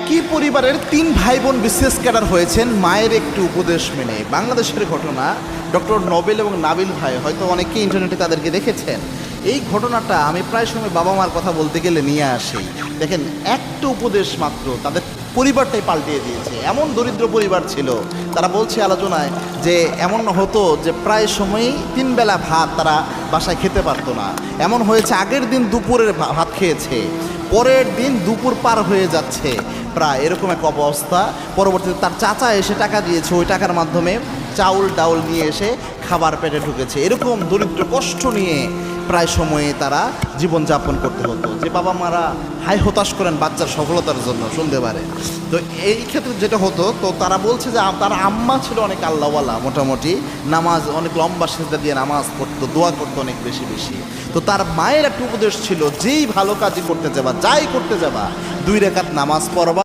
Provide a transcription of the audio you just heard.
একই পরিবারের তিন ভাই বোন বিসিএস ক্যাডার হয়েছেন মায়ের একটি উপদেশ মেনে। বাংলাদেশের ঘটনা। ডক্টর নোবেল এবং নাবিল ভাই হয়তো অনেকেই ইন্টারনেটে তাদেরকে দেখেছেন। এই ঘটনাটা আমি প্রায় সময় বাবা মার কথা বলতে গেলে নিয়ে আসি। দেখেন, একটা উপদেশ মাত্র তাদের পরিবারটাই পাল্টিয়ে দিয়েছে। এমন দরিদ্র পরিবার ছিল, তারা বলছে আলোচনায় যে এমন হতো যে প্রায় সময়ই 3 বেলা ভাত তারা বাসায় খেতে পারতো না। এমন হয়েছে আগের দিন দুপুরের ভাত খেয়েছে, পরের দিন দুপুর পার হয়ে যাচ্ছে, প্রায় এরকম এক অবস্থা। পরবর্তীতে তার চাচা এসে টাকা দিয়েছে, ওই টাকার মাধ্যমে চাউল ডাউল নিয়ে এসে খাবার পেটে ঢুকেছে। এরকম দরিদ্র কষ্ট নিয়ে প্রায় সময়ে তারা জীবনযাপন করতে হতো। যে বাবা মারা হাই হতাশ করেন বাচ্চার সফলতার জন্য শুনতে পারে। তো এই ক্ষেত্রে যেটা হতো, তো তারা বলছে যে তার আম্মা ছিল অনেক আল্লাহওয়ালা, মোটামুটি নামাজ অনেক লম্বা সিজদা দিয়ে নামাজ পড়তো, দোয়া করতো অনেক বেশি বেশি। তো তার মায়ের একটা উপদেশ ছিল, যেই ভালো কাজই করতে যাবা, যাই করতে যাবা, 2 রাকাত নামাজ পড়বা।